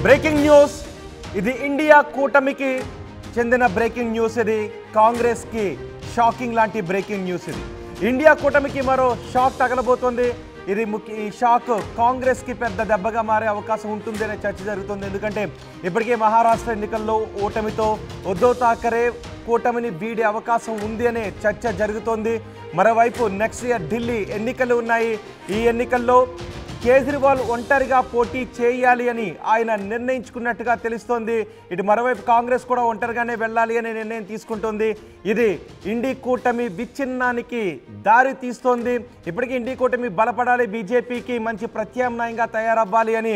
Breaking news ఇది India కూటమికి చెందిన బ్రేకింగ్ న్యూస్ ఇది కాంగ్రెస్ కి షాకింగ్ లాంటి బ్రేకింగ్ న్యూస్ ఇది ఇండియా కూటమికి మరో షాక్ తగలబోతోంది ఇది ఈ షాక్ కాంగ్రెస్ కి పెద్ద దెబ్బగా మారే అవకాశం ఉంటుందనే చర్చ జరుగుతుంది ఎందుకంటే ఇప్పటికే మహారాష్ట్ర ఎన్నికల్లో ఓటమితో ఉద్ధవ్ ఠాకరే కూటమిని వీడే అవకాశం ఉంది అనే చర్చ జరుగుతోంది మరోవైపు నెక్స్ట్ ఇయర్ ఢిల్లీ ఎన్నికలు ఉన్నాయి ఈ ఎన్నికల్లో కేజ్రీవాల్ ఒంటరిగా పోటీ చేయాలి అని ఆయన నిర్ణయించుకున్నట్టుగా తెలుస్తోంది ఇటు మరోవైపు కాంగ్రెస్ కూడా ఒంటరిగానే వెళ్ళాలి అనే నిర్ణయం తీసుకుంటోంది ఇది ఇండి కూటమి విచ్ఛిన్నానికి దారి తీస్తోంది ఇప్పటికీ ఇండి కూటమి బలపడాలి బీజేపీకి మంచి ప్రత్యామ్నాయంగా తయారవ్వాలి అని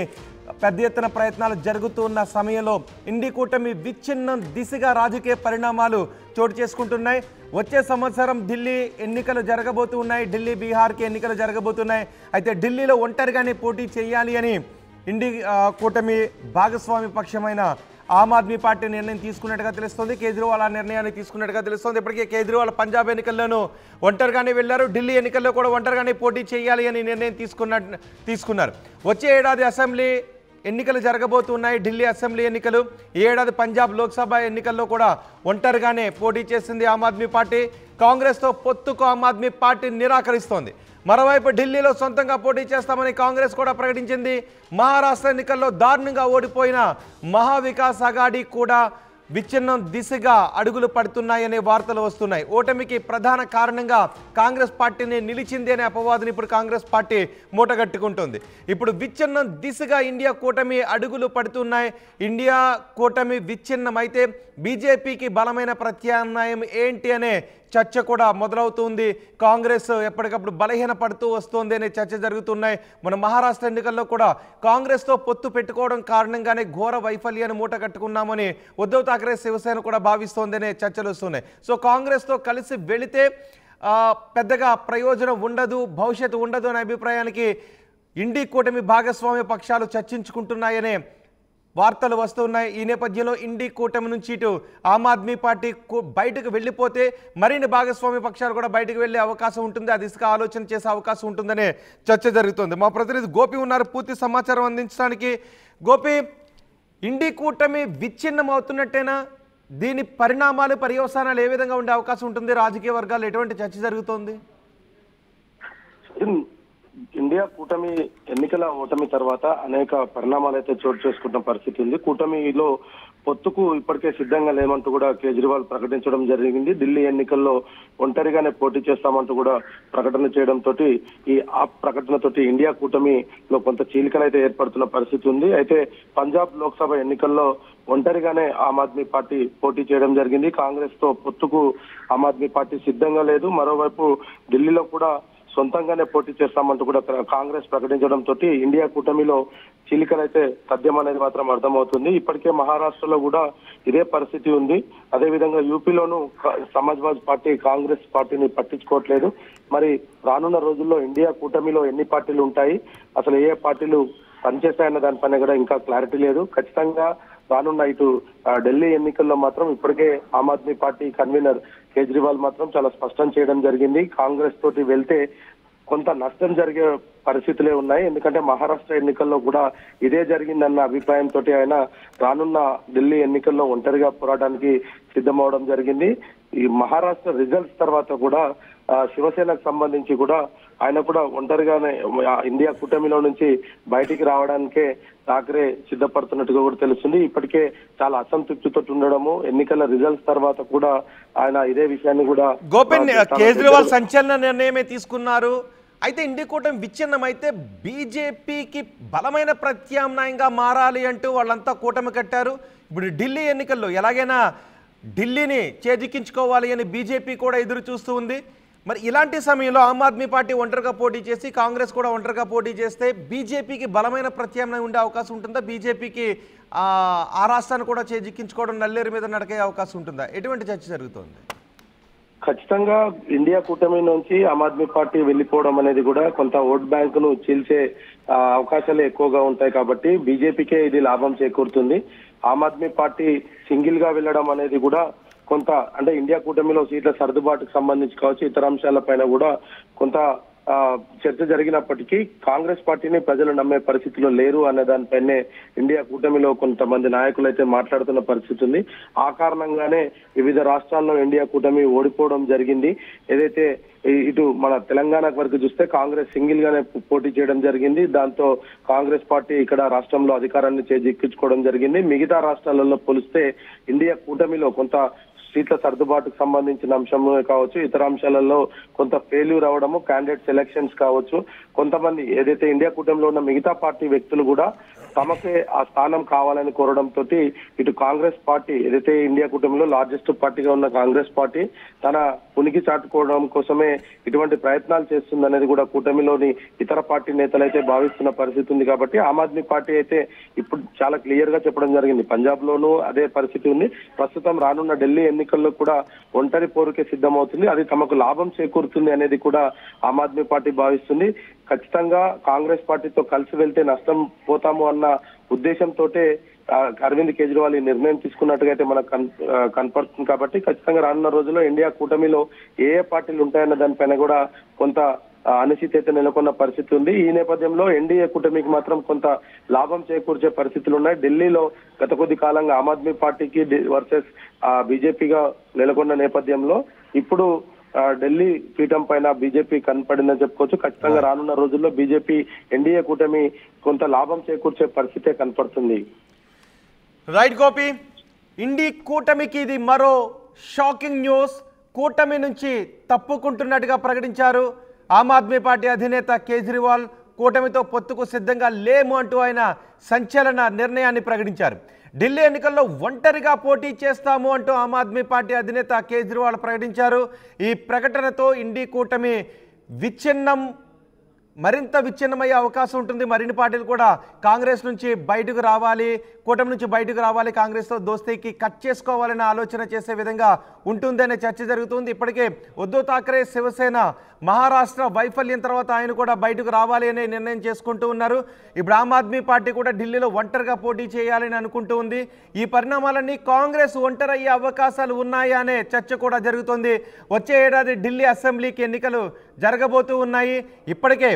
పెద్ద ఎత్తున ప్రయత్నాలు జరుగుతున్న సమయంలో ఇండి కూటమి విచ్ఛిన్నం దిశగా రాజకీయ పరిణామాలు చోటు చేసుకుంటున్నాయి వచ్చే సంవత్సరం ఢిల్లీ ఎన్నికలు జరగబోతున్నాయి ఢిల్లీ బీహార్కి ఎన్నికలు జరగబోతున్నాయి అయితే ఢిల్లీలో ఒంటరిగానే పోటీ చేయాలి అని ఇండి కూటమి భాగస్వామి పక్షమైన ఆమ్ ఆద్మీ పార్టీ నిర్ణయం తీసుకున్నట్టుగా తెలుస్తుంది కేజ్రీవాల్ ఆ నిర్ణయాన్ని తీసుకున్నట్టుగా తెలుస్తుంది ఇప్పటికే కేజ్రీవాల్ పంజాబ్ ఎన్నికల్లోనూ ఒంటరిగానే వెళ్లారు ఢిల్లీ ఎన్నికల్లో కూడా ఒంటరిగానే పోటీ చేయాలి అని నిర్ణయం తీసుకున్నారు వచ్చే ఏడాది అసెంబ్లీ ఎన్నికలు జరగబోతున్నాయి ఢిల్లీ అసెంబ్లీ ఎన్నికలు ఈ ఏడాది పంజాబ్ లోక్సభ ఎన్నికల్లో కూడా ఒంటరిగానే పోటీ చేసింది ఆమ్ ఆద్మీ పార్టీ కాంగ్రెస్తో పొత్తుకు ఆమ్ ఆద్మీ పార్టీ నిరాకరిస్తోంది మరోవైపు ఢిల్లీలో సొంతంగా పోటీ చేస్తామని కాంగ్రెస్ కూడా ప్రకటించింది మహారాష్ట్ర ఎన్నికల్లో దారుణంగా ఓడిపోయిన మహావికాస్ అఘాడీ కూడా విచ్ఛిన్నం దిశగా అడుగులు పడుతున్నాయనే వార్తలు వస్తున్నాయి ఓటమికి ప్రధాన కారణంగా కాంగ్రెస్ పార్టీని నిలిచింది అనే అపవాదుని ఇప్పుడు కాంగ్రెస్ పార్టీ మూటగట్టుకుంటుంది ఇప్పుడు విచ్ఛిన్నం దిశగా ఇండియా కూటమి అడుగులు పడుతున్నాయి ఇండియా కూటమి విచ్ఛిన్నం అయితే బీజేపీకి బలమైన ప్రత్యామ్నాయం ఏంటి అనే చర్చ కూడా మొదలవుతుంది కాంగ్రెస్ ఎప్పటికప్పుడు బలహీన పడుతూ వస్తుంది అనే చర్చ జరుగుతున్నాయి మన మహారాష్ట్ర ఎన్నికల్లో కూడా కాంగ్రెస్తో పొత్తు పెట్టుకోవడం కారణంగానే ఘోర వైఫల్యాన్ని మూట కట్టుకున్నామని ఉద్ధవ్ ఠాకరే శివసేన కూడా భావిస్తోంది అనే చర్చలు వస్తున్నాయి సో కాంగ్రెస్తో కలిసి వెళితే పెద్దగా ప్రయోజనం ఉండదు భవిష్యత్తు ఉండదు అనే అభిప్రాయానికి ఇండి కూటమి భాగస్వామ్య పక్షాలు చర్చించుకుంటున్నాయనే వార్తలు వస్తున్నాయి ఈ నేపథ్యంలో ఇండి కూటమి నుంచి ఇటు ఆమ్ ఆద్మీ పార్టీ బయటకు వెళ్ళిపోతే మరిన్ని భాగస్వామ్య పక్షాలు కూడా బయటకు వెళ్ళే అవకాశం ఉంటుంది ఆ దిశగా ఆలోచన చేసే అవకాశం ఉంటుందనే చర్చ జరుగుతుంది మా ప్రతినిధి గోపి ఉన్నారు పూర్తి సమాచారం అందించడానికి గోపి ఇండి కూటమి విచ్ఛిన్నం అవుతున్నట్టేనా దీని పరిణామాలు పర్యవసానాలు ఏ విధంగా ఉండే అవకాశం ఉంటుంది రాజకీయ వర్గాలు ఎటువంటి చర్చ జరుగుతోంది ఇండియా కూటమి ఎన్నికల ఓటమి తర్వాత అనేక పరిణామాలు అయితే చోటు చేసుకుంటున్న పరిస్థితి ఉంది కూటమిలో పొత్తుకు ఇప్పటికే సిద్ధంగా లేమంటూ కూడా కేజ్రీవాల్ ప్రకటించడం జరిగింది ఢిల్లీ ఎన్నికల్లో ఒంటరిగానే పోటీ చేస్తామంటూ కూడా ప్రకటన చేయడంతో ఈ ఆ ప్రకటనతోటి ఇండియా కూటమిలో కొంత చీలికలు అయితే ఏర్పడుతున్న పరిస్థితి ఉంది అయితే పంజాబ్ లోక్సభ ఎన్నికల్లో ఒంటరిగానే ఆమ్ ఆద్మీ పార్టీ పోటీ చేయడం జరిగింది కాంగ్రెస్ తో పొత్తుకు ఆమ్ ఆద్మీ పార్టీ సిద్ధంగా లేదు మరోవైపు ఢిల్లీలో కూడా సొంతంగానే పోటీ చేస్తామంటూ కూడా కాంగ్రెస్ ప్రకటించడంతో ఇండియా కూటమిలో చీలికలైతే తథ్యం అనేది మాత్రం అర్థమవుతుంది ఇప్పటికే మహారాష్ట్రలో కూడా ఇదే పరిస్థితి ఉంది అదేవిధంగా యూపీలోనూ సమాజ్వాదీ పార్టీ కాంగ్రెస్ పార్టీని పట్టించుకోవట్లేదు మరి రానున్న రోజుల్లో ఇండియా కూటమిలో ఎన్ని పార్టీలు ఉంటాయి అసలు ఏ పార్టీలు పనిచేస్తాయన్న దానిపైన కూడా ఇంకా క్లారిటీ లేదు ఖచ్చితంగా రానున్న ఇటు ఢిల్లీ ఎన్నికల్లో మాత్రం ఇప్పటికే ఆమ్ ఆద్మీ పార్టీ కన్వీనర్ కేజ్రీవాల్ మాత్రం చాలా స్పష్టం చేయడం జరిగింది కాంగ్రెస్ తోటి వెళ్తే కొంత నష్టం జరిగే పరిస్థితులే ఉన్నాయి ఎందుకంటే మహారాష్ట్ర ఎన్నికల్లో కూడా ఇదే జరిగిందన్న అభిప్రాయంతో ఆయన రానున్న ఢిల్లీ ఎన్నికల్లో ఒంటరిగా పోరాటానికి సిద్ధమవడం జరిగింది ఈ మహారాష్ట్ర రిజల్ట్స్ తర్వాత కూడా శివసేనకు సంబంధించి కూడా ఆయన కూడా ఒంటరిగానే ఇండియా కూటమిలో నుంచి బయటికి రావడానికే ఠాకరే సిద్ధపడుతున్నట్టుగా కూడా తెలుస్తుంది ఇప్పటికే చాలా అసంతృప్తితో ఉండడము ఎన్నికల రిజల్ట్స్ తర్వాత కూడా ఆయన ఇదే విషయాన్ని కూడా గోపిన్ కేజ్రీవాల్ సంచలన నిర్ణయమే తీసుకున్నారు అయితే ఇండి కూటమి విచ్ఛిన్నం అయితే బీజేపీకి బలమైన ప్రత్యామ్నాయంగా మారాలి అంటూ వాళ్ళంతా కూటమి కట్టారు ఇప్పుడు ఢిల్లీ ఎన్నికల్లో ఎలాగైనా ఢిల్లీని చేజిక్కించుకోవాలి అని బీజేపీ కూడా ఎదురు చూస్తూ ఉంది మరి ఇలాంటి సమయంలో ఆమ్ ఆద్మీ పార్టీ ఒంటరిగా పోటీ చేసి కాంగ్రెస్ కూడా ఒంటరిగా పోటీ చేస్తే బీజేపీకి బలమైన ప్రత్యామ్నాయం ఉండే అవకాశం ఉంటుందా బీజేపీకి ఆ రాష్ట్రాన్ని కూడా చేజిక్కించుకోవడం నల్లేరు మీద నడికే అవకాశం ఉంటుందా ఎటువంటి చర్చ జరుగుతోంది ఖచ్చితంగా ఇండియా కూటమి నుంచి ఆమ్ ఆద్మీ పార్టీ వెళ్లిపోవడం అనేది కూడా కొంత ఓట్ బ్యాంక్ ను చీల్చే అవకాశాలు ఎక్కువగా ఉంటాయి కాబట్టి బీజేపీకే ఇది లాభం చేకూరుతుంది ఆమ్ ఆద్మీ పార్టీ సింగిల్ గా వెళ్లడం అనేది కూడా కొంత అంటే ఇండియా కూటమిలో సీట్ల సర్దుబాటుకు సంబంధించి కావచ్చు ఇతర అంశాలపైన కూడా కొంత చర్చ జరిగినప్పటికీ కాంగ్రెస్ పార్టీని ప్రజలు నమ్మే పరిస్థితిలో లేరు అనే దానిపైనే ఇండియా కూటమిలో కొంతమంది నాయకులు అయితే మాట్లాడుతున్న పరిస్థితి ఉంది. ఆ కారణంగానే వివిధ రాష్ట్రాల్లో ఇండియా కూటమి ఓడిపోవడం జరిగింది. ఏదైతే ఇటు మన తెలంగాణ వరకు చూస్తే కాంగ్రెస్ సింగిల్ గానే పోటీ చేయడం జరిగింది. దాంతో కాంగ్రెస్ పార్టీ ఇక్కడ రాష్ట్రంలో అధికారాన్ని చేజిక్కించుకోవడం జరిగింది. మిగతా రాష్ట్రాలలో పోలిస్తే ఇండియా కూటమిలో కొంత సీట్ల సర్దుబాటుకు సంబంధించిన అంశము కావచ్చు, ఇతర అంశాలలో కొంత ఫెయిల్యూర్ అవడము, క్యాండిడేట్ సెలక్షన్స్ కావచ్చు, కొంతమంది ఏదైతే ఇండియా కూటమిలో ఉన్న మిగతా పార్టీ వ్యక్తులు కూడా తమకే ఆ స్థానం కావాలని కోరడంతో ఇటు కాంగ్రెస్ పార్టీ ఏదైతే ఇండియా కూటమిలో లార్జెస్ట్ పార్టీగా ఉన్న కాంగ్రెస్ పార్టీ తన ఉనికి చాటుకోవడం కోసమే ఇటువంటి ప్రయత్నాలు చేస్తుందనేది కూడా కూటమిలోని ఇతర పార్టీ నేతలు అయితే భావిస్తున్న పరిస్థితి ఉంది. కాబట్టి ఆమ్ ఆద్మీ పార్టీ అయితే ఇప్పుడు చాలా క్లియర్ గా చెప్పడం జరిగింది. పంజాబ్ లోనూ అదే పరిస్థితి ఉంది. ప్రస్తుతం రానున్న ఢిల్లీ ఎన్నికల్లో కూడా ఒంటరి పోరుకే సిద్ధమవుతుంది. అది తమకు లాభం చేకూరుతుంది అనేది కూడా ఆమ్ ఆద్మీ పార్టీ భావిస్తుంది. ఖచ్చితంగా కాంగ్రెస్ పార్టీతో కలిసి వెళ్తే నష్టం పోతాము అన్న ఉద్దేశంతో అరవింద్ కేజ్రీవాల్ ఈ నిర్ణయం తీసుకున్నట్టుగా అయితే మనకు కనపడుతుంది. కాబట్టి ఖచ్చితంగా రానున్న రోజుల్లో ఇండియా కూటమిలో ఏ పార్టీలు ఉంటాయన్న దానిపైన కూడా కొంత అనిశ్చితి నెలకొన్న పరిస్థితి ఉంది. ఈ నేపథ్యంలో ఎన్డీఏ కూటమికి మాత్రం కొంత లాభం చేకూర్చే పరిస్థితులు ఉన్నాయి. ఢిల్లీలో గత కొద్ది కాలంగా ఆమ్ ఆద్మీ పార్టీకి వర్సెస్ బీజేపీగా నెలకొన్న నేపథ్యంలో ఇప్పుడు ఢిల్లీ పీఠం పైన బీజేపీ కనపడిందని చెప్పుకోవచ్చు. ఖచ్చితంగా రానున్న రోజుల్లో బీజేపీ ఎన్డీఏ కూటమి కొంత లాభం చేకూర్చే పరిస్థితే కనపడుతుంది. రైట్ గోపి, ఇండి కూటమికి ఇది మరో షాకింగ్ న్యూస్. కూటమి నుంచి తప్పుకుంటున్నట్టుగా ప్రకటించారు ఆమ్ ఆద్మీ పార్టీ అధినేత కేజ్రీవాల్. కూటమితో పొత్తుకు సిద్ధంగా లేము అంటూ ఆయన సంచలన నిర్ణయాన్ని ప్రకటించారు. ఢిల్లీ ఎన్నికల్లో ఒంటరిగా పోటీ చేస్తాము అంటూ ఆమ్ ఆద్మీ పార్టీ అధినేత కేజ్రీవాల్ ప్రకటించారు. ఈ ప్రకటనతో ఇండి కూటమి మరింత విచ్ఛిన్నమయ్యే అవకాశం ఉంటుంది. మరిన్ని పార్టీలు కూడా కాంగ్రెస్ నుంచి బయటకు రావాలి, కూటమి నుంచి బయటకు రావాలి, కాంగ్రెస్తో దోస్తీకి కట్ చేసుకోవాలని ఆలోచన చేసే విధంగా ఉంటుందనే చర్చ జరుగుతుంది. ఇప్పటికే ఉద్ధవ్ ఠాక్రే శివసేన మహారాష్ట్ర వైఫల్యం తర్వాత ఆయన కూడా బయటకు రావాలి అనే నిర్ణయం చేసుకుంటూ ఉన్నారు. ఇప్పుడు ఆమ్ ఆద్మీ పార్టీ కూడా ఢిల్లీలో ఒంటరిగా పోటీ చేయాలని అనుకుంటూ ఉంది. ఈ పరిణామాలన్నీ కాంగ్రెస్ ఒంటరయ్యే అవకాశాలు ఉన్నాయా అనే చర్చ కూడా జరుగుతుంది. వచ్చే ఏడాది ఢిల్లీ అసెంబ్లీకి ఎన్నికలు జరగబోతూ ఉన్నాయి. ఇప్పటికే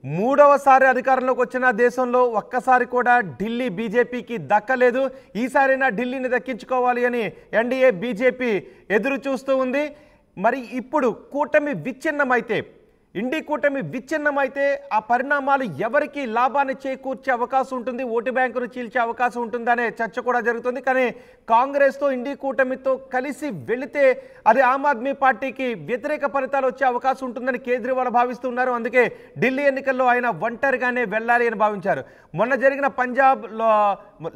మూడవసారి అధికారంలోకి వచ్చిన దేశంలో ఒక్కసారి కూడా ఢిల్లీ బీజేపీకి దక్కలేదు. ఈసారైనా ఢిల్లీని దక్కించుకోవాలి అని ఎన్డీఏ బీజేపీ ఎదురు చూస్తూ ఉంది. మరి ఇప్పుడు కూటమి విచ్ఛిన్నమైతే, ఇండి కూటమి విచ్ఛిన్నమైతే ఆ పరిణామాలు ఎవరికి లాభాన్ని చేకూర్చే అవకాశం ఉంటుంది, ఓటు బ్యాంకును చీల్చే అవకాశం ఉంటుందనే చర్చ కూడా జరుగుతుంది. కానీ కాంగ్రెస్తో ఇండి కూటమితో కలిసి వెళితే అది ఆమ్ ఆద్మీ పార్టీకి వ్యతిరేక ఫలితాలు వచ్చే అవకాశం ఉంటుందని కేజ్రీవాల్ భావిస్తున్నారు. అందుకే ఢిల్లీ ఎన్నికల్లో ఆయన ఒంటరిగానే వెళ్ళాలి అని భావించారు. మొన్న జరిగిన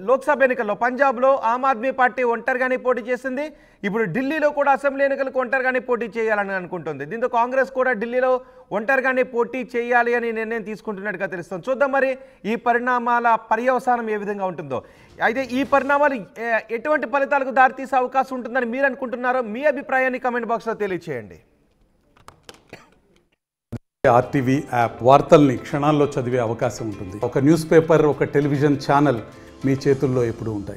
లోక్సభ ఎన్నికల్లో పంజాబ్లో ఆమ్ ఆద్మీ పార్టీ ఒంటరిగానే పోటీ చేసింది. ఇప్పుడు ఢిల్లీలో కూడా అసెంబ్లీ ఎన్నికలకు ఒంటరిగానే పోటీ చేయాలని అనుకుంటుంది. దీంతో కాంగ్రెస్ కూడా ఢిల్లీలో ఒంటరిగానే పోటీ చేయాలి అని నిర్ణయం తీసుకుంటున్నట్టుగా తెలుస్తుంది. చూద్దాం మరి ఈ పరిణామాల పర్యవసానం ఏ విధంగా ఉంటుందో. అయితే ఈ పరిణామాలు ఎటువంటి ఫలితాలకు దారితీసే అవకాశం ఉంటుందని మీరు అనుకుంటున్నారో మీ అభిప్రాయాన్ని కామెంట్ బాక్స్లో తెలియచేయండి. ఆర్టీవీ యాప్ వార్తల్ని క్షణాల్లో చదివే అవకాశం ఉంటుంది. ఒక న్యూస్ పేపర్, ఒక టెలివిజన్ ఛానల్ మీ చేతుల్లో ఎప్పుడూ ఉంటాయి.